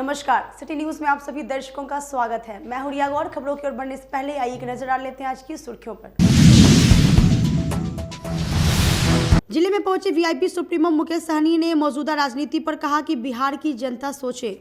नमस्कार, city news में आप सभी दर्शकों का स्वागत है। मैं हूं रिया गौर। खबरों की ओर बढ़ने से पहले आइए एक नजर डाल लेते हैं आज की सुर्खियों पर। जिले में पहुंचे वीआईपी सुप्रीमो मुकेश सहनी ने मौजूदा राजनीति पर कहा कि बिहार की जनता सोचे।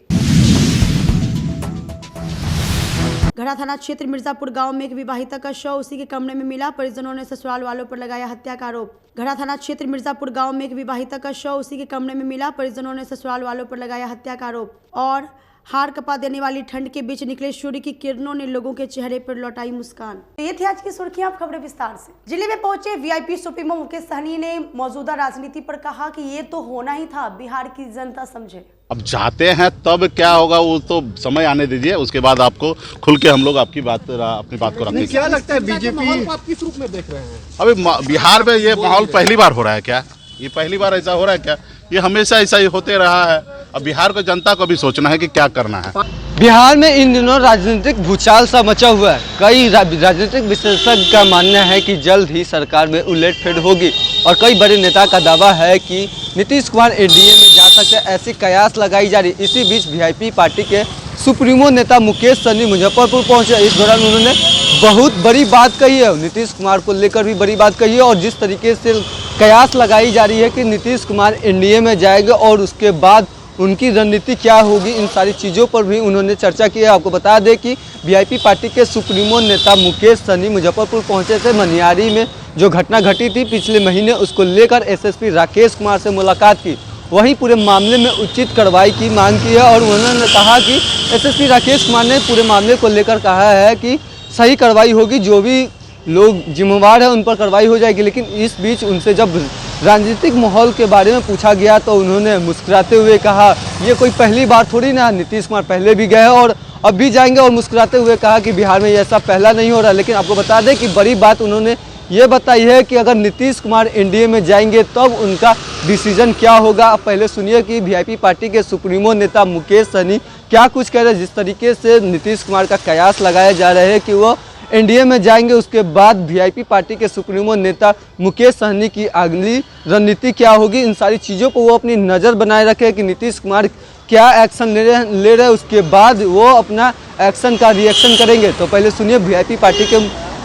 गढ़ा थाना क्षेत्र मिर्जापुर गांव में एक विवाहिता का शव उसी के कमरे में मिला। परिजनों ने ससुराल वालों पर लगाया हत्या का आरोप। गढ़ा थाना क्षेत्र मिर्जापुर गांव में एक विवाहिता का शव उसी के कमरे में मिला। परिजनों ने ससुराल वालों पर लगाया हत्या का आरोप। और हार कपा देने वाली ठंड के बीच निकले सूर्य की किरणों ने लोगों के चेहरे पर लौटाई मुस्कान। तो ये थी आज की सुर्खियां। अब खबरें विस्तार से। जिले में पहुंचे वीआईपी सुप्रीमो मुकेश सहनी ने मौजूदा राजनीति पर कहा कि ये तो होना ही था, बिहार की जनता समझे। अब जाते हैं तब क्या होगा वो तो समय आने दीजिए, उसके बाद आपको खुल के हम लोग अपनी बात को रखेंगे। क्या लगता है बीजेपी आप किस रूप में देख रहे हैं? अभी बिहार में ये माहौल पहली बार हो रहा है क्या? ये पहली बार ऐसा हो रहा है क्या? ये हमेशा ऐसा ही होते रहा है। अब बिहार को जनता को भी सोचना है कि क्या करना है। बिहार में इन दिनों राजनीतिक भूचाल सा मचा हुआ है। कई राजनीतिक विशेषज्ञ का मानना है कि जल्द ही सरकार में उलटफेर होगी और कई बड़े नेता का दावा है कि नीतीश कुमार एनडीए में जा सकते हैं, ऐसी कयास लगाई जा रही। इसी बीच वीआईपी पार्टी के सुप्रीमो नेता मुकेश सहनी मुजफ्फरपुर पहुंचे। इस दौरान उन्होंने बहुत बड़ी बात कही है, नीतीश कुमार को लेकर भी बड़ी बात कही है और जिस तरीके से कयास लगाई जा रही है कि नीतीश कुमार एनडीए में जाएंगे और उसके बाद उनकी रणनीति क्या होगी, इन सारी चीज़ों पर भी उन्होंने चर्चा की है। आपको बता दें कि वीआईपी पार्टी के सुप्रीमो नेता मुकेश सहनी मुजफ्फरपुर पहुंचे थे। मनियारी में जो घटना घटी थी पिछले महीने, उसको लेकर एसएसपी राकेश कुमार से मुलाकात की। वहीं पूरे मामले में उचित कार्रवाई की मांग की है और उन्होंने कहा कि एसएसपी राकेश कुमार ने पूरे मामले को लेकर कहा है कि सही कार्रवाई होगी, जो भी लोग जिम्मेवार है उन पर कार्रवाई हो जाएगी। लेकिन इस बीच उनसे जब राजनीतिक माहौल के बारे में पूछा गया तो उन्होंने मुस्कुराते हुए कहा ये कोई पहली बार थोड़ी ना, नीतीश कुमार पहले भी गए और अब भी जाएंगे। और मुस्कुराते हुए कहा कि बिहार में ऐसा पहला नहीं हो रहा। लेकिन आपको बता दें कि बड़ी बात उन्होंने ये बताई है कि अगर नीतीश कुमार एनडीए में जाएंगे तब उनका डिसीजन क्या होगा। आप पहले सुनिए कि वीआईपी पार्टी के सुप्रीमो नेता मुकेश सहनी क्या कुछ कह रहे हैं। जिस तरीके से नीतीश कुमार का कयास लगाया जा रहा है कि वो एनडीए में जाएंगे, उसके बाद वीआईपी पार्टी के सुप्रीमो नेता मुकेश सहनी की अगली रणनीति क्या होगी, इन सारी चीज़ों पर वो अपनी नज़र बनाए रखे कि नीतीश कुमार क्या एक्शन ले रहे हैं, उसके बाद वो अपना एक्शन का रिएक्शन करेंगे। तो पहले सुनिए वीआईपी पार्टी के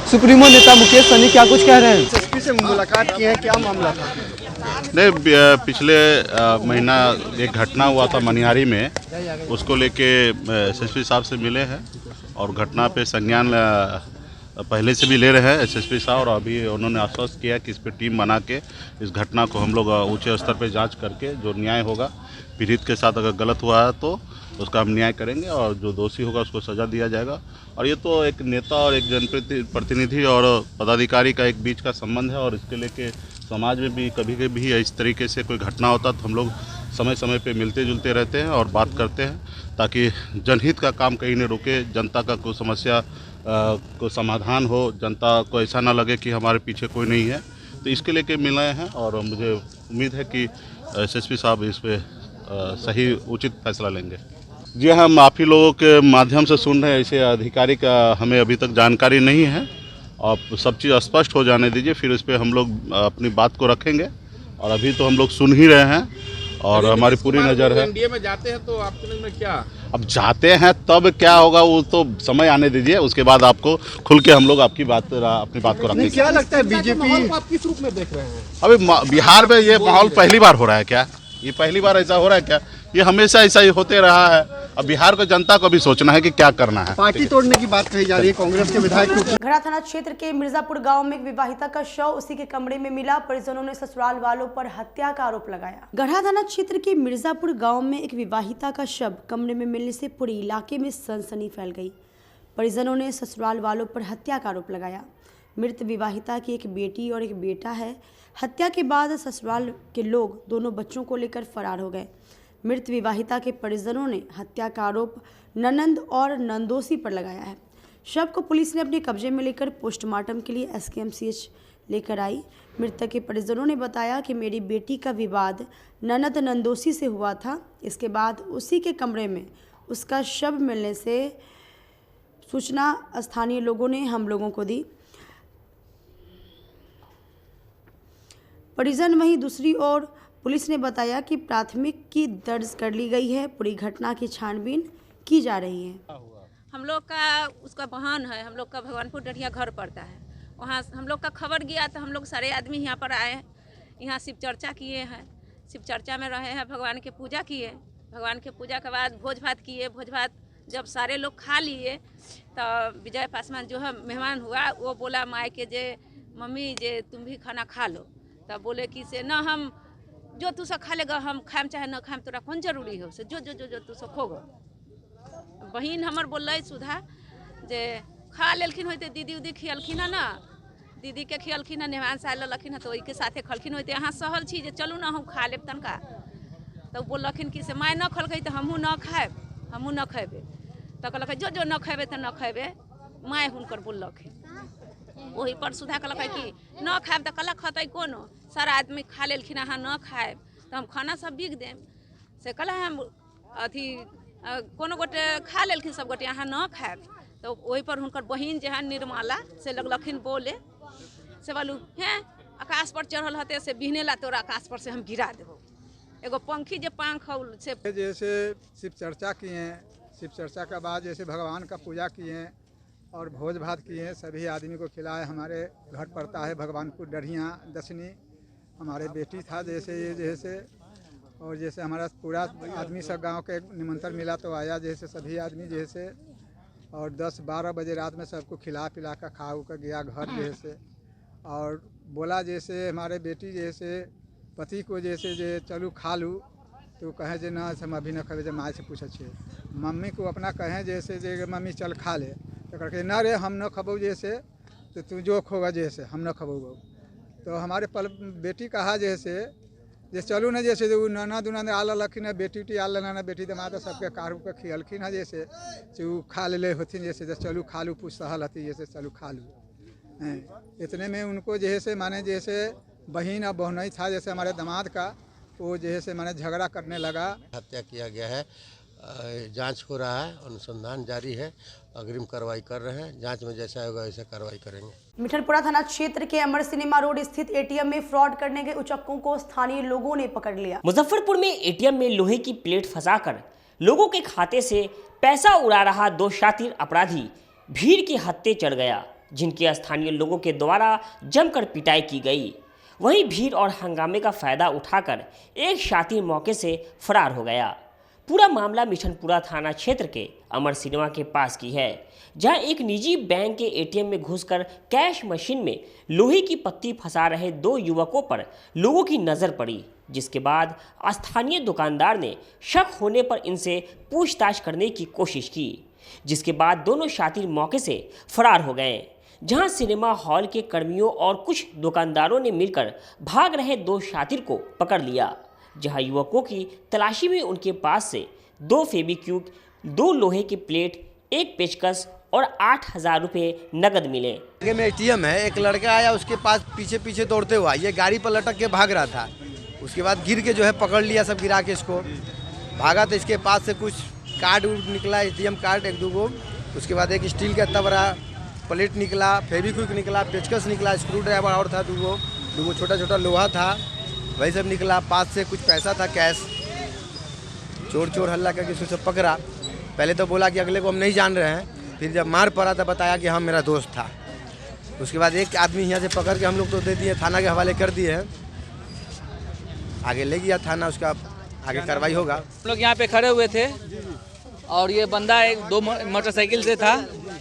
सुप्रीमो नेता मुकेश सहनी क्या कुछ कह रहे हैं। एसएसपी से मुलाकात की है, क्या मामला था? नहीं, पिछले महीना एक घटना हुआ था मनिहारी में, उसको लेके एसएसपी साहब से मिले हैं और घटना पे संज्ञान पहले से भी ले रहे हैं एसएसपी साहब। और अभी उन्होंने आश्वस्त किया कि इस पर टीम बना के इस घटना को हम लोग ऊंचे स्तर पे जांच करके जो न्याय होगा, पीड़ित के साथ अगर गलत हुआ है तो उसका हम न्याय करेंगे और जो दोषी होगा उसको सज़ा दिया जाएगा। और ये तो एक नेता और एक जनप्रतिनिधि और पदाधिकारी का एक बीच का संबंध है और इसके लेके समाज में भी कभी कभी इस तरीके से कोई घटना होता तो हम लोग समय समय पे मिलते जुलते रहते हैं और बात करते हैं ताकि जनहित का काम कहीं न रुके, जनता का कोई समस्या को समाधान हो, जनता को ऐसा ना लगे कि हमारे पीछे कोई नहीं है। तो इसके लेके मिले हैं और मुझे उम्मीद है कि एसएसपी साहब इस पर सही उचित फैसला लेंगे। जी, हम आप ही लोगों के माध्यम से सुन रहे हैं, ऐसे अधिकारी का हमें अभी तक जानकारी नहीं है। आप सब चीज़ स्पष्ट हो जाने दीजिए, फिर इस पर हम लोग अपनी बात को रखेंगे। और अभी तो हम लोग सुन ही रहे हैं और हमारी पूरी नज़र है। एनडीए में जाते हैं तो आपके नज़र में क्या? अब जाते हैं तब क्या होगा वो तो समय आने दीजिए, उसके बाद आपको खुल के हम लोग अपनी बात को रखेंगे। क्या लगता है बीजेपी आप किस रूप में देख रहे हैं? अभी बिहार में ये माहौल पहली बार हो रहा है क्या? ये पहली बार ऐसा हो रहा है क्या? ये हमेशा ऐसा ही होते रहा है। अब बिहार को जनता को भी सोचना है कि क्या करना है। पार्टी तोड़ने की बात कही जा रही है कांग्रेस के विधायक। गढ़ा थाना क्षेत्र के मिर्जापुर गांव में एक विवाहिता का शव उसी के कमरे में मिला। परिजनों ने ससुराल वालों पर हत्या का आरोप लगाया। गढ़ा थाना क्षेत्र के मिर्जापुर गांव में एक विवाहिता का शव कमरे में मिलने से पूरे इलाके में सनसनी फैल गई। परिजनों ने ससुराल वालों पर हत्या का आरोप लगाया। मृत विवाहिता की एक बेटी और एक बेटा है। हत्या के बाद ससुराल के लोग दोनों बच्चों को लेकर फरार हो गए। मृत विवाहिता के परिजनों ने हत्या का आरोप ननंद और नंदोसी पर लगाया है। शव को पुलिस ने अपने कब्जे में लेकर पोस्टमार्टम के लिए एसकेएमसीएच लेकर आई। मृतक के परिजनों ने बताया कि मेरी बेटी का विवाद ननद नंदोसी से हुआ था। इसके बाद उसी के कमरे में उसका शव मिलने से सूचना स्थानीय लोगों ने हम लोगों को दी। परिजन वहीं दूसरी ओर पुलिस ने बताया कि प्राथमिकी दर्ज कर ली गई है। पूरी घटना की छानबीन की जा रही है। हम लोग का उसका बहन है, हम लोग का भगवानपुर डरिया घर पड़ता है, वहाँ हम लोग का खबर गया तो हम लोग सारे आदमी यहाँ पर आए, यहाँ शिव चर्चा किए हैं, शिव चर्चा में रहे हैं, भगवान के पूजा किए, भगवान के पूजा के बाद भोज भात किए। भोज भात जब सारे लोग खा लिए तो विजय पासवान जो है मेहमान हुआ, वो बोला माँ के जे मम्मी जे तुम भी खाना खा लो। तब बोले कि से ना हम जो तू सब खा लेगा हम खाएम चाहे न खाएम, तोरा कौन जरूरी हो से जो जो जो जो तू सब खोगो। बहन हमर बोल सुधा जे खा लेलखिन होते दीदी उदी खियलखिन है ना, दीदी के खियलखिन है, नेहान साल लखिन है तो वही के साथे खलखिन होते यहाँ सहल छी जे चलू ना हम खा लेब तनका। तो बोलखिन कि से माय न खलकै तो हमहूँ न खाएब, हमहूँ न खेबे। तो कहलक जो जो न खेबे तो न खेबे, माय हुनकर बोलखिन। वही पर सुधा कहलक कि न खाएब तो कहलक खतै कोनो, सारा आदमी खा लेलखिन अहाँ न खाएब तो हम खाना सब बिक देम। से कहला हम अथी कोनो गोटे खा लेलखिन, सब गोटे अहाँ न खाएब। तो वही पर हुनकर बहिन जे है निर्मला से लगलखिन बोले से बोलू हैं आकाश पर चढ़ल हते से बिहनेला तोरा आकाश पर से हम गिरा देबो। एगो पंखी जे पंख से जैसे शिव चर्चा किए, शिव चर्चा के बाद जैसे भगवान का पूजा किए और भोज भात किए, सभी आदमी को खिलाए। हमारे घर पड़ता है भगवानपुर डरिया दसनी, हमारे बेटी था जैसे ये जैसे, और जैसे हमारा पूरा आदमी सब गांव के निमंत्रण मिला तो आया जैसे सभी आदमी जैसे, और 10-12 बजे रात में सबको खिला पिला कर खा कर गया घर जैसे। और बोला जैसे हमारे बेटी जैसे पति को जैसे जे चलू खा लूँ तो कहें जे ना हम अभी न खेबे, जब माँ से पूछे छे। मम्मी को अपना कहें जैसे जे मम्मी चल खा ले तो करके ना रे हम न खबो जैसे, तो तू जो खोगा जैसे हम न खबो। तो हमारे बेटी कहा जैसे चलू ना जैसे ननद उनद आल लखिन बेटी उटी आल ना बेटी दमाद सबके कारू के खियलखिन है जैसे वो खा ले होथिन जैसे चलू खा लू पूछ सहल हती जैसे चलू खा लू। इतने में उनको जैसे माने जैसे बहन और बहनई था जैसे हमारे दामाद का, वो जैसे माने झगड़ा करने लगा। हत्या किया गया है, जांच हो रहा है, अनुसंधान जारी है, अग्रिम कार्रवाई कर रहे हैं। जांच में जैसा होगा वैसा कार्रवाई करेंगे। मिठनपुरा थाना क्षेत्र के अमर सिनेमा रोड स्थित एटीएम में फ्रॉड करने के उचक्कों को स्थानीय लोगों ने पकड़ लिया। मुजफ्फरपुर में एटीएम में लोहे की प्लेट फंसाकर लोगों के खाते से पैसा उड़ा रहा 2 शातिर अपराधी भीड़ के हत्थे चढ़ गया, जिनके स्थानीय लोगों के द्वारा जमकर पिटाई की गई। वहीं भीड़ और हंगामे का फायदा उठाकर एक शातिर मौके से फरार हो गया। पूरा मामला मिठनपुरा थाना क्षेत्र के अमर सिनेमा के पास की है, जहां एक निजी बैंक के एटीएम में घुसकर कैश मशीन में लोहे की पत्ती फंसा रहे 2 युवकों पर लोगों की नज़र पड़ी, जिसके बाद स्थानीय दुकानदार ने शक होने पर इनसे पूछताछ करने की कोशिश की, जिसके बाद दोनों शातिर मौके से फरार हो गए। जहां सिनेमा हॉल के कर्मियों और कुछ दुकानदारों ने मिलकर भाग रहे 2 शातिर को पकड़ लिया, जहां युवकों की तलाशी में उनके पास से 2 फेविक्विक, 2 लोहे की प्लेट, 1 पेचकस और 8,000 रुपये नगद मिले। आगे में एटीएम है, एक लड़का आया उसके पास पीछे पीछे दौड़ते हुआ, ये गाड़ी पर लटक के भाग रहा था। उसके बाद गिर के जो है पकड़ लिया, सब गिरा के इसको भागा। तो इसके पास से कुछ कार्ड निकला, एटीएम कार्ड 1-2 गो। उसके बाद एक स्टील का इतना बड़ा प्लेट निकला, फेविक्विक निकला, पेचकस निकला, स्क्रू ड्राइवर और था 2 गो छोटा छोटा लोहा था, वही सब निकला। पास से कुछ पैसा था कैश। चोर हल्ला करके उसको सब पकड़ा। पहले तो बोला कि अगले को हम नहीं जान रहे हैं, फिर जब मार पड़ा तो बताया कि हाँ मेरा दोस्त था। उसके बाद एक आदमी यहाँ से पकड़ के हम लोग तो दे दिए, थाना के हवाले कर दिए हैं। आगे ले गया थाना, उसका आगे कार्रवाई होगा। हम लोग यहाँ पे खड़े हुए थे और ये बंदा 2 मोटरसाइकिल से था,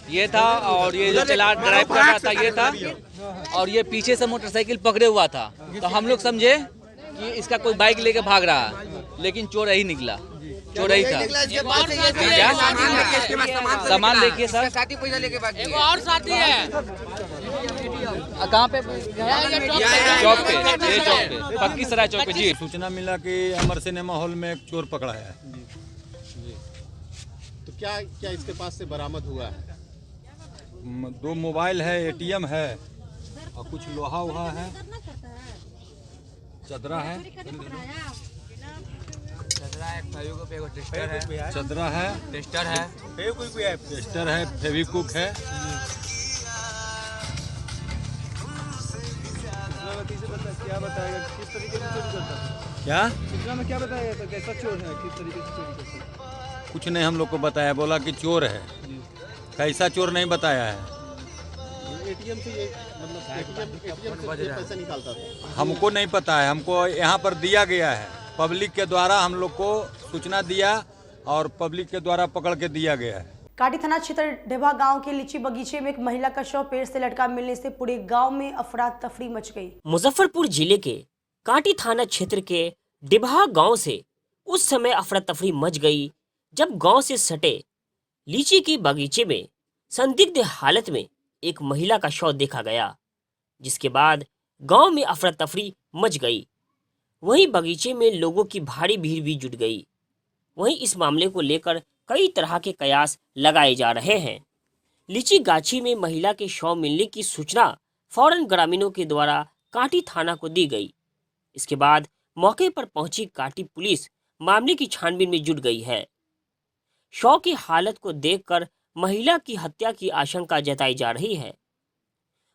ये था, और ये जो चला ड्राइव कर रहा था ये था, और ये पीछे से मोटरसाइकिल पकड़े हुआ था। तो हम लोग समझे कि इसका कोई बाइक लेके भाग रहा है, लेकिन चोर ही निकला, चोर ही था। सामान देखिए सर, और साथी है कहाँ पे? चौक पे, ये चौक पे, पक्की सराय चौक पे जी। सूचना मिला कि अमर सिनेमा हॉल में एक चोर पकड़ा है। तो क्या इसके पास से बरामद हुआ है? 2 मोबाइल है, एटीएम है और कुछ लोहा वहा है, चदरा है, चदरा है, टेस्टर है, टेस्टर है, फेविक्विक है। क्या बताएगा किस तरीके से चोरी करता था? क्या सूचना में क्या बताया गया था, कैसा चोर है, किस तरीके से चोरी करते हैं? कुछ नहीं हम लोग को बताया, बोला कि चोर है, कैसा चोर नहीं बताया है। एटीएम से ये मतलब एटीएम से ये पैसा निकालता था। हमको नहीं पता है, हमको यहाँ पर दिया गया है, पब्लिक के द्वारा हम लोग को सूचना दिया और पब्लिक के द्वारा पकड़ के दिया गया है। काटी थाना क्षेत्र ढेबा गांव के लीची बगीचे में एक महिला का शव पेड़ से लटका मिलने से पूरे गांव में अफरा तफरी मच गई। मुजफ्फरपुर जिले के काटी थाना क्षेत्र के डिबहा गांव से उस समय अफरा तफरी मच गई जब गांव से सटे लीची के बगीचे में संदिग्ध हालत में एक महिला का शव देखा गया, जिसके बाद गांव में अफरा तफरी मच गई। वहीं बगीचे में लोगों की भारी भीड़ भी जुट गई। वहीं इस मामले को लेकर कई तरह के कयास लगाए जा रहे हैं। लीची गाछी में महिला के शव मिलने की सूचना फौरन ग्रामीणों के द्वारा काटी थाना को दी गई। इसके बाद मौके पर पहुंची काटी पुलिस मामले की छानबीन में जुट गई है। शव की हालत को देखकर महिला की हत्या की आशंका जताई जा रही है।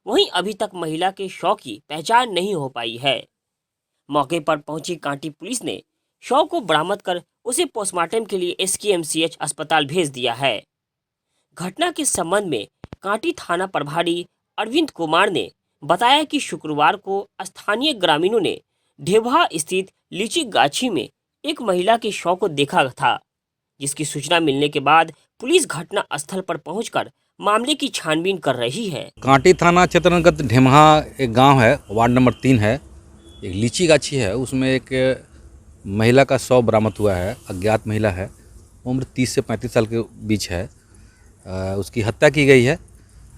वहीं अभी तक महिला के शव की पहचान नहीं हो पाई है। मौके पर पहुंची काटी पुलिस ने शव को बरामद कर उसे पोस्टमार्टम के लिए SKMCH अस्पताल भेज दिया है। घटना के संबंध में काटी थाना प्रभारी अरविंद कुमार ने बताया कि शुक्रवार को स्थानीय ग्रामीणों ने ढेबा स्थित लीची गाछी में एक महिला के शव को देखा था, जिसकी सूचना मिलने के बाद पुलिस घटना स्थल पर पहुंचकर मामले की छानबीन कर रही है। कांटी थाना क्षेत्र अंतर्गत ढेमहा एक गांव है, वार्ड नंबर 3 है। एक लीची गाछी है, उसमें एक महिला का शव बरामद हुआ है। अज्ञात महिला है, उम्र 30 से 35 साल के बीच है। उसकी हत्या की गई है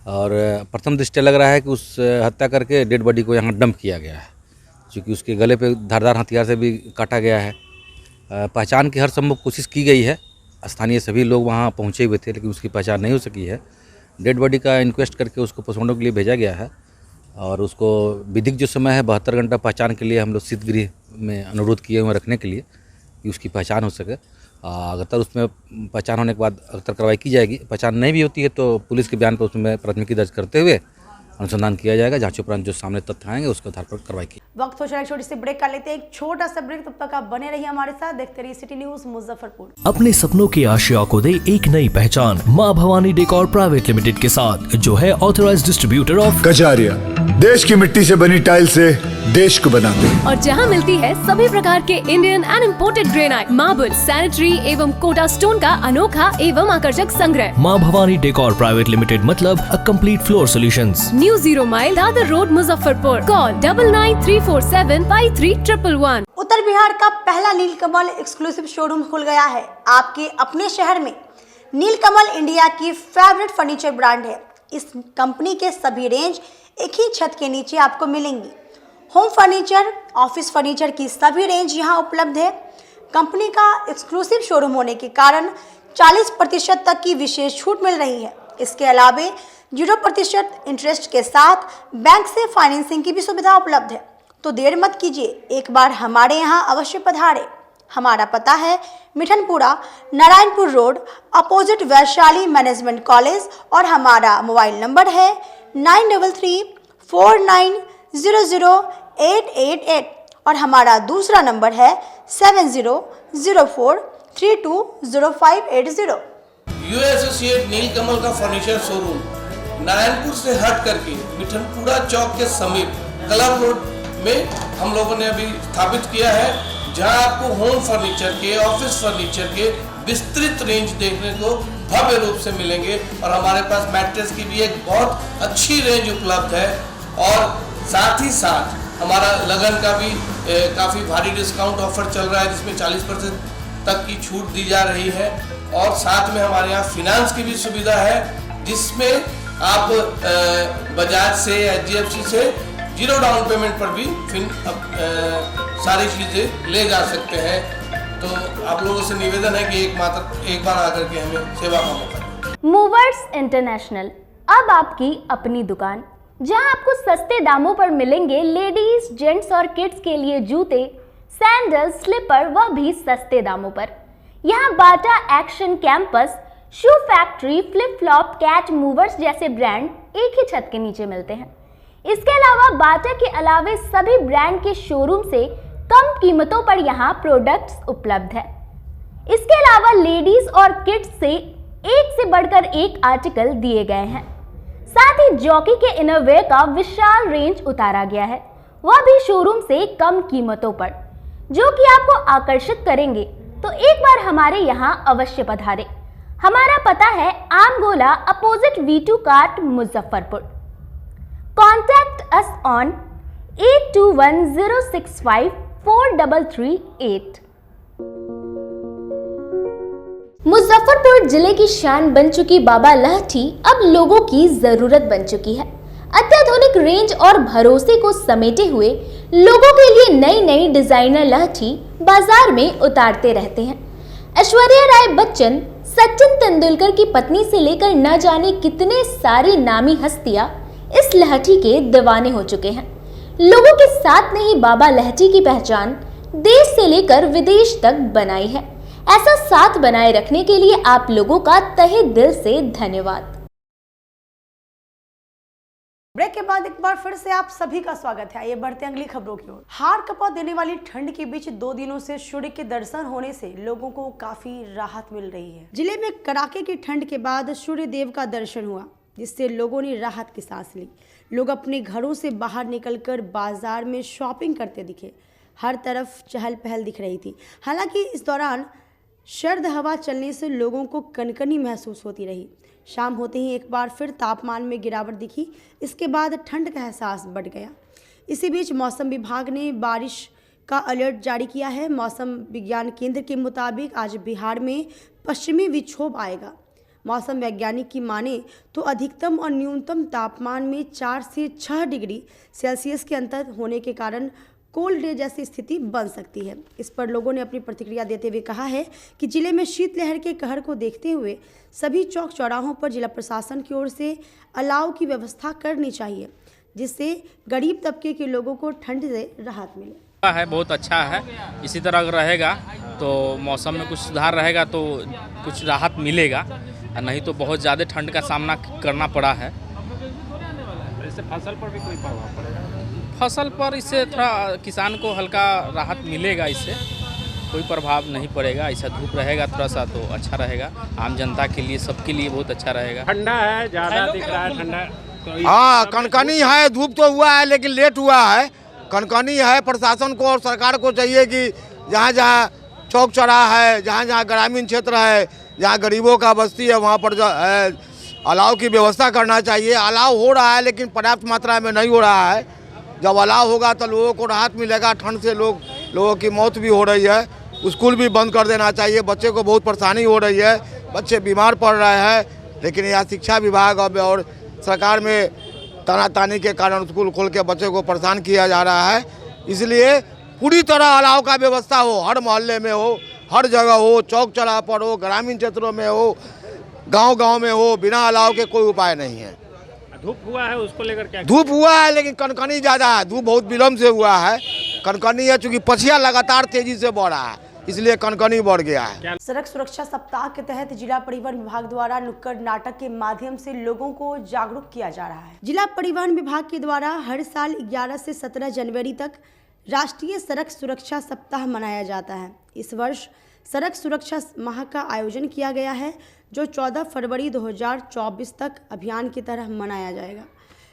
और प्रथम दृष्टया लग रहा है कि उस हत्या करके डेड बॉडी को यहाँ डंप किया गया है, क्योंकि उसके गले पे धारदार हथियार से भी काटा गया है। पहचान की हर संभव कोशिश की गई है। स्थानीय सभी लोग वहाँ पहुँचे हुए थे, लेकिन उसकी पहचान नहीं हो सकी है। डेड बॉडी का इंक्वेस्ट करके उसको पोस्टमार्टम के लिए भेजा गया है और उसको विधिक जो समय है 72 घंटा पहचान के लिए हम लोग शीतगृह में अनुरोध किए हुए रखने के लिए कि उसकी पहचान हो सके। अगर उसमें पहचान होने के बाद अगर कार्रवाई की जाएगी, पहचान नहीं भी होती है तो पुलिस के बयान पर उसमें प्राथमिकी दर्ज करते हुए अनुसंधान किया जाएगा। जांच उपरांत जो सामने तथ्य आएंगे उसके आधार पर कार्रवाई की। वक्त हो जाए छोटी सी ब्रेक कर लेते हैं, एक छोटा सा ब्रेक। तब तक आप बने रहिए हमारे साथ, देखते रहिए सिटी न्यूज मुजफ्फरपुर। अपने सपनों की आशिया को दे एक नई पहचान माँ भवानी डेकोर प्राइवेट लिमिटेड के साथ, जो है ऑथराइज्ड डिस्ट्रीब्यूटर ऑफ कजारिया। देश की मिट्टी से बनी टाइल से देश को बनाते हैं और जहां मिलती है सभी प्रकार के Indian and imported granite, marble, sanitary एवं कोटा स्टोन का अनोखा एवं आकर्षक संग्रह। माँ भवानी डेकोर प्राइवेट लिमिटेड मतलब a complete floor solutions. New 0 mile Dadar road Muzaffarpur. Call 9934753111। उत्तर बिहार का पहला नीलकमल एक्सक्लूसिव शोरूम खुल गया है आपके अपने शहर में। नीलकमल इंडिया की फेवरेट फर्नीचर ब्रांड है। इस कंपनी के सभी रेंज एक ही छत के नीचे आपको मिलेंगी। होम फर्नीचर, ऑफिस फर्नीचर की सभी रेंज यहां उपलब्ध है। कंपनी का एक्सक्लूसिव शोरूम होने के कारण 40% तक की विशेष छूट मिल रही है। इसके अलावे 0% इंटरेस्ट के साथ बैंक से फाइनेंसिंग की भी सुविधा उपलब्ध है। तो देर मत कीजिए, एक बार हमारे यहाँ अवश्य पधारें। हमारा पता है Mithanpura, Narayanpur road, opposite Vaishali management college और हमारा मोबाइल नंबर है 9334900888 और हमारा दूसरा नंबर है 7004320580। एसोसिएट नीलकमल का फर्नीचर शोरूम नारायणपुर से हट करके मिठनपुरा चौक के समीप क्लब रोड में हम लोगों ने अभी स्थापित किया है, जहां आपको होम फर्नीचर के, ऑफिस फर्नीचर के विस्तृत रेंज देखने को भव्य रूप से मिलेंगे। और हमारे पास मैट्रेस की भी एक बहुत अच्छी रेंज उपलब्ध है और साथ ही साथ हमारा लगन का भी काफ़ी भारी डिस्काउंट ऑफर चल रहा है, जिसमें 40% तक की छूट दी जा रही है। और साथ में हमारे यहाँ फिनांस की भी सुविधा है, जिसमें आप बजाज से, HDFC से 0 डाउन पेमेंट पर भी सारी चीज़ें ले जा सकते हैं। तो आप लोगों से निवेदन है कि एक बार आकर के हमें सेवा का मौका दें। मूवर्स इंटरनेशनल अब आपकी अपनी दुकान, जहां आपको सस्ते दामों पर मिलेंगे लेडीज, जेंट्स और किड्स के लिए जूते, सैंडल, स्लीपर, वह भी सस्ते दामों पर। यहाँ Bata, Action, Campus, shoe factory, flip flop, cat movers जैसे ब्रांड एक ही छत के नीचे मिलते हैं। इसके अलावा बाटा के अलावे सभी ब्रांड के शोरूम से कम कीमतों पर यहाँ प्रोडक्ट्स उपलब्ध है। इसके अलावा लेडीज और किड्स से एक से बढ़कर एक आर्टिकल दिए गए हैं। साथ ही जॉकी के इनरवेयर का विशाल रेंज उतारा गया है, वह भी शोरूम से कम कीमतों पर, जो कि आपको आकर्षित करेंगे। तो एक बार हमारे यहाँ अवश्य पधारें। हमारा पता है Amgola opposite V2 cart Muzaffarpur. Contact us on 8210654338। Muzaffarpur जिले की शान बन चुकी बाबा लहठी अब लोगों की जरूरत बन चुकी है। अत्याधुनिक रेंज और भरोसे को समेटे हुए लोगों के लिए नई नई डिजाइनर लहठी बाजार में उतारते रहते हैं। ऐश्वर्या राय बच्चन, सचिन तेंदुलकर की पत्नी से लेकर न जाने कितने सारी नामी हस्तियां इस लहठी के दीवाने हो चुके हैं। लोगों के साथ ने ही बाबा लहठी की पहचान देश से लेकर विदेश तक बनाई है। ऐसा साथ बनाए रखने के लिए आप लोगों का तहे दिल से धन्यवाद। ब्रेक के बाद एक बार फिर से आप सभी का स्वागत है। आइए बढ़ते हैं अगली खबरों की ओर। हाड़ कपा देने वाली ठंड के बीच 2 दिनों से सूर्य के दर्शन होने से लोगों को काफी राहत मिल रही है। जिले में कड़ाके की ठंड के बाद सूर्य देव का दर्शन हुआ, जिससे लोगों ने राहत की सांस ली। लोग अपने घरों से बाहर निकलकर बाजार में शॉपिंग करते दिखे। हर तरफ चहल पहल दिख रही थी। हालांकि इस दौरान सर्द हवा चलने से लोगों को कनकनी महसूस होती रही। शाम होते ही एक बार फिर तापमान में गिरावट दिखी। इसके बाद ठंड का एहसास बढ़ गया। इसी बीच मौसम विभाग ने बारिश का अलर्ट जारी किया है। मौसम विज्ञान केंद्र के मुताबिक आज बिहार में पश्चिमी विक्षोभ आएगा। मौसम वैज्ञानिक की माने तो अधिकतम और न्यूनतम तापमान में 4 से 6 डिग्री सेल्सियस के अंतर होने के कारण कोल्ड डे जैसी स्थिति बन सकती है। इस पर लोगों ने अपनी प्रतिक्रिया देते हुए कहा है कि जिले में शीतलहर के कहर को देखते हुए सभी चौक चौराहों पर जिला प्रशासन की ओर से अलाव की व्यवस्था करनी चाहिए, जिससे गरीब तबके के लोगों को ठंड से राहत मिले। है बहुत अच्छा है। इसी तरह अगर रहेगा तो मौसम में कुछ सुधार रहेगा तो कुछ राहत मिलेगा, नहीं तो बहुत ज़्यादा ठंड का सामना करना पड़ा है। इससे फसल पर भी कोई प्रभाव पड़ेगा? फसल पर इससे थोड़ा किसान को हल्का राहत मिलेगा, इससे कोई प्रभाव नहीं पड़ेगा। ऐसा धूप रहेगा थोड़ा सा तो अच्छा रहेगा, आम जनता के लिए सबके लिए बहुत अच्छा रहेगा। ठंडा है, ज़्यादा दिख रहा है ठंडा तो। हाँ, कनकनी है, धूप तो हुआ है लेकिन लेट हुआ है। कनकनी है। प्रशासन को और सरकार को चाहिए कि जहाँ जहाँ चौक चौराहा है, जहाँ जहाँ ग्रामीण क्षेत्र है, जहाँ गरीबों का बस्ती है, वहाँ पर अलाव की व्यवस्था करना चाहिए। अलाव हो रहा है लेकिन पर्याप्त मात्रा में नहीं हो रहा है। जब अलाव होगा तो लोगों को राहत मिलेगा। ठंड से लोगों की मौत भी हो रही है। स्कूल भी बंद कर देना चाहिए। बच्चे को बहुत परेशानी हो रही है, बच्चे बीमार पड़ रहे हैं। लेकिन यहाँ शिक्षा विभाग और सरकार में तानातानी के कारण स्कूल खोल के बच्चे को परेशान किया जा रहा है। इसलिए पूरी तरह अलाव का व्यवस्था हो, हर मोहल्ले में हो, हर जगह हो, चौक चौराहा पर हो, ग्रामीण क्षेत्रों में हो, गांव-गांव में हो। बिना अलाव के कोई उपाय नहीं है। धूप हुआ है, उसको लेकर क्या? धूप हुआ है लेकिन कनकनी ज़्यादा है। धूप बहुत विलम्ब से हुआ है। कनकनी है चूँकि पछिया लगातार तेजी से बढ़ रहा है, इसलिए कनकनी बढ़ गया है। सड़क सुरक्षा सप्ताह के तहत जिला परिवहन विभाग द्वारा नुक्कड़ नाटक के माध्यम से लोगों को जागरूक किया जा रहा है। जिला परिवहन विभाग के द्वारा हर साल 11 से 17 जनवरी तक राष्ट्रीय सड़क सुरक्षा सप्ताह मनाया जाता है। इस वर्ष सड़क सुरक्षा माह का आयोजन किया गया है, जो 14 फरवरी 2024 तक अभियान की तरह मनाया जाएगा।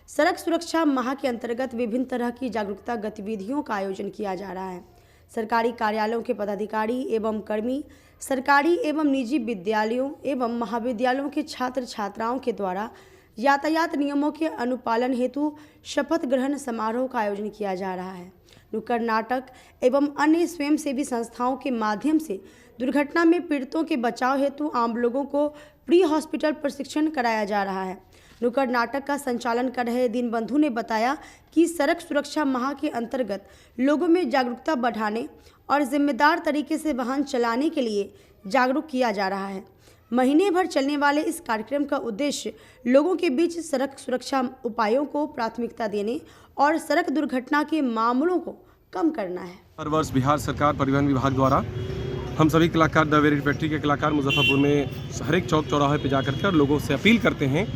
सड़क सुरक्षा माह के अंतर्गत विभिन्न तरह की जागरूकता गतिविधियों का आयोजन किया जा रहा है। सरकारी कार्यालयों के पदाधिकारी एवं कर्मी, सरकारी एवं निजी विद्यालयों एवं महाविद्यालयों के छात्र छात्राओं के द्वारा यातायात नियमों के अनुपालन हेतु शपथ ग्रहण समारोह का आयोजन किया जा रहा है। नुक्कड़ नाटक एवं अन्य स्वयंसेवी संस्थाओं के माध्यम से दुर्घटना में पीड़ितों के बचाव हेतु आम लोगों को प्री हॉस्पिटल प्रशिक्षण कराया जा रहा है। नुक्कड़ नाटक का संचालन कर रहे दीनबंधु ने बताया कि सड़क सुरक्षा माह के अंतर्गत लोगों में जागरूकता बढ़ाने और जिम्मेदार तरीके से वाहन चलाने के लिए जागरूक किया जा रहा है। महीने भर चलने वाले इस कार्यक्रम का उद्देश्य लोगों के बीच सड़क सुरक्षा उपायों को प्राथमिकता देने और सड़क दुर्घटना के मामलों को कम करना है। हर वर्ष बिहार सरकार परिवहन विभाग द्वारा हम सभी कलाकार द वेरी फैक्ट्री के कलाकार मुजफ्फरपुर में हर एक चौक चौराहे पे जाकर के लोगों से अपील करते हैं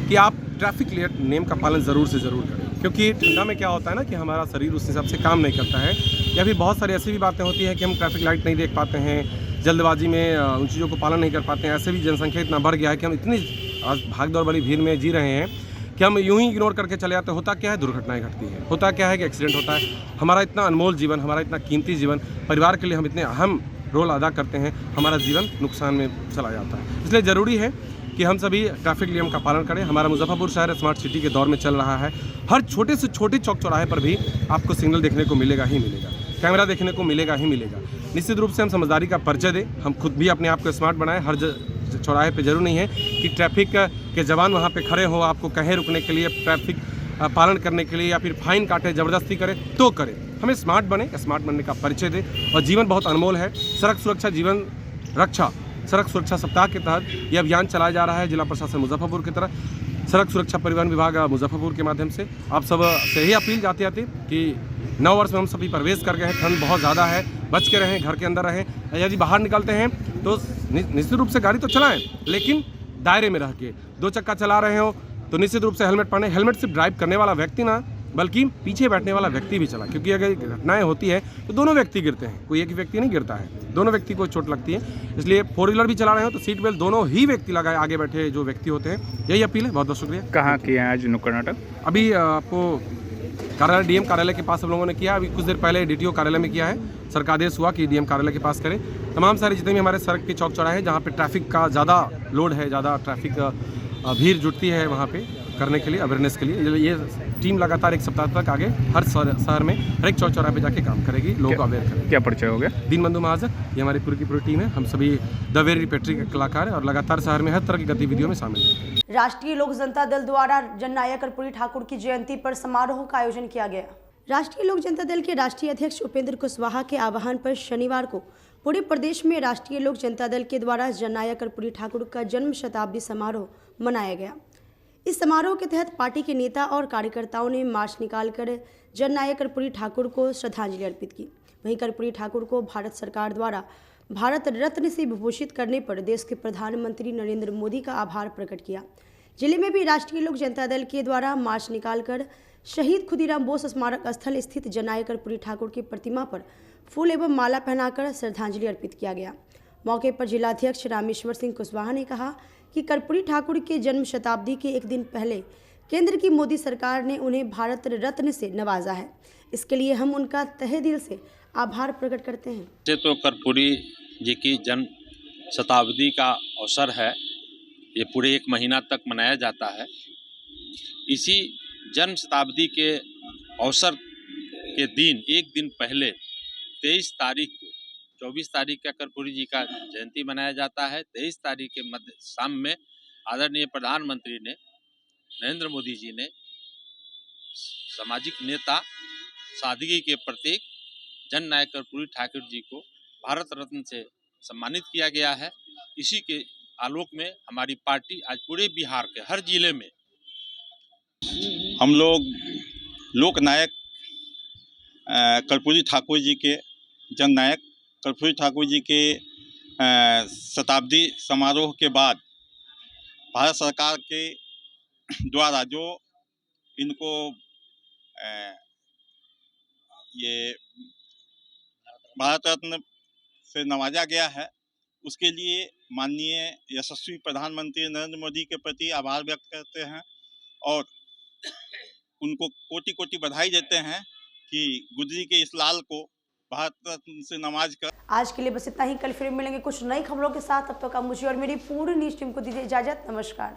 कि आप ट्रैफिक नियम का पालन ज़रूर से ज़रूर करें, क्योंकि ठंडा में क्या होता है ना कि हमारा शरीर उस हिसाब से काम नहीं करता है। या फिर बहुत सारी ऐसी भी बातें होती हैं कि हम ट्रैफिक लाइट नहीं देख पाते हैं, जल्दबाजी में उन चीज़ों को पालन नहीं कर पाते हैं। ऐसे भी जनसंख्या इतना बढ़ गया है कि हम इतनी आज भागदौड़ वाली भीड़ में जी रहे हैं कि हम यूं ही इग्नोर करके चले जाते हैं। होता क्या है, दुर्घटनाएं घटती हैं। होता क्या है कि एक्सीडेंट होता है। हमारा इतना अनमोल जीवन, हमारा इतना कीमती जीवन, परिवार के लिए हम इतने अहम रोल अदा करते हैं, हमारा जीवन नुकसान में चला जाता है। इसलिए ज़रूरी है कि हम सभी ट्रैफिक नियम का पालन करें। हमारा मुजफ्फरपुर शहर स्मार्ट सिटी के दौर में चल रहा है। हर छोटे से छोटे चौक चौराहे पर भी आपको सिग्नल देखने को मिलेगा ही मिलेगा, कैमरा देखने को मिलेगा ही मिलेगा। निश्चित रूप से हम समझदारी का परिचय दें, हम खुद भी अपने आप को स्मार्ट बनाएं। हर चौराहे पे जरूर नहीं है कि ट्रैफिक के जवान वहाँ पे खड़े हो, आपको कहें रुकने के लिए, ट्रैफिक पालन करने के लिए, या फिर फाइन काटे, ज़बरदस्ती करें तो करें। हमें स्मार्ट बने, स्मार्ट बनने का परिचय दें। और जीवन बहुत अनमोल है। सड़क सुरक्षा जीवन रक्षा, सड़क सुरक्षा सप्ताह के तहत ये अभियान चलाया जा रहा है जिला प्रशासन मुजफ्फरपुर की तरफ, सड़क सुरक्षा परिवहन विभाग मुजफ्फरपुर के माध्यम से। आप सब से यही अपील जाते जाते कि नव वर्ष में हम सभी प्रवेश कर गए हैं, ठंड बहुत ज़्यादा है, बच के रहें, घर के अंदर रहें। यदि बाहर निकलते हैं तो निश्चित रूप से गाड़ी तो चलाएं, लेकिन दायरे में रह के। 2 चक्का चला रहे हो तो निश्चित रूप से हेलमेट पहने। हेलमेट सिर्फ ड्राइव करने वाला व्यक्ति ना, बल्कि पीछे बैठने वाला व्यक्ति भी चला, क्योंकि अगर घटनाएं होती है तो दोनों व्यक्ति गिरते हैं, कोई एक व्यक्ति नहीं गिरता है, दोनों व्यक्ति को चोट लगती है। इसलिए 4 व्हीलर भी चला रहे हो तो सीट बेल्ट दोनों ही व्यक्ति लगाए, आगे बैठे जो व्यक्ति होते हैं। यही अपील है। बहुत बहुत शुक्रिया। कहाँ किए हैं आज नुक्कड़ नाटक? अभी आपको कार्यालय डीएम कार्यालय के पास हम लोगों ने किया। अभी कुछ देर पहले डीटीओ कार्यालय में किया है। सर का आदेश हुआ कि डीएम कार्यालय के पास करें। तमाम सारे जितने भी हमारे सड़क के चौक चौराहे हैं जहाँ पे ट्रैफिक का ज़्यादा लोड है, ज़्यादा ट्रैफिक भीड़ जुटती है, वहाँ पे करने के लिए, अवेयरनेस के लिए ये टीम लगातार 1 सप्ताह तक आगे हर शहर में हर एक चौक चौराहे पे जाके काम करेगी, लोगों को अवेयर करेगी। क्या परिचय हो गया? दीनबंधु महाजन, ये हमारी पूरी की पूरी टीम है। हम सभी द वेरी रिपेटरी के कलाकार हैं और लगातार शहर में हर तरह की गतिविधियों में शामिल हैं। राष्ट्रीय लोक जनता दल द्वारा जननायक कर्पूरी ठाकुर की जयंती पर समारोह का आयोजन किया गया। राष्ट्रीय लोक जनता दल के राष्ट्रीय अध्यक्ष उपेंद्र कुशवाहा के आह्वान पर शनिवार को पूरे प्रदेश में राष्ट्रीय लोक जनता दल के द्वारा जननायक कर्पूरी ठाकुर का जन्म शताब्दी समारोह मनाया गया। इस समारोह के तहत पार्टी के नेता और कार्यकर्ताओं ने मार्च निकालकर जननायक कर्पूरी ठाकुर को श्रद्धांजलि अर्पित की। वहीं कर्पूरी ठाकुर को भारत सरकार द्वारा भारत रत्न से विभूषित करने पर देश के प्रधानमंत्री नरेंद्र मोदी का आभार प्रकट किया। जिले में भी राष्ट्रीय लोक जनता दल के द्वारा मार्च निकालकर शहीद खुदीराम बोस स्मारक स्थल स्थित जननायक कर्पूरी ठाकुर की प्रतिमा पर फूल एवं माला पहनाकर श्रद्धांजलि अर्पित किया गया। मौके पर जिलाध्यक्ष रामेश्वर सिंह कुशवाहा ने कहा कि कर्पूरी ठाकुर के जन्म शताब्दी के एक दिन पहले केंद्र की मोदी सरकार ने उन्हें भारत रत्न से नवाजा है। इसके लिए हम उनका तहे दिल से आभार प्रकट करते हैं। तो कर्पूरी जी की जन्म शताब्दी का अवसर है, ये पूरे 1 महीना तक मनाया जाता है। इसी जन्म शताब्दी के अवसर के दिन एक दिन पहले 23 तारीख को, 24 तारीख का कर्पूरी जी का जयंती मनाया जाता है। 23 तारीख के मध्य शाम में आदरणीय प्रधानमंत्री ने, नरेंद्र मोदी जी ने, सामाजिक नेता, सादगी के प्रतीक जननायक कर्पूरी ठाकुर जी को भारत रत्न से सम्मानित किया गया है। इसी के आलोक में हमारी पार्टी आज पूरे बिहार के हर जिले में हम लोग लोकनायक कर्पूरी ठाकुर जी के, जननायक कर्पूरी ठाकुर जी के शताब्दी समारोह के बाद भारत सरकार के द्वारा जो इनको ये भारत रत्न से नवाजा गया है, उसके लिए माननीय यशस्वी प्रधानमंत्री नरेंद्र मोदी के प्रति आभार व्यक्त करते हैं और उनको कोटि कोटि बधाई देते हैं कि गुजरी के इस लाल को भारत रत्न से नवाज कर। आज के लिए बस इतना ही। कल फिर मिलेंगे कुछ नई खबरों के साथ। तब तक आप मुझे और मेरी पूरी न्यूज़ टीम को दीजिए इजाजत। नमस्कार।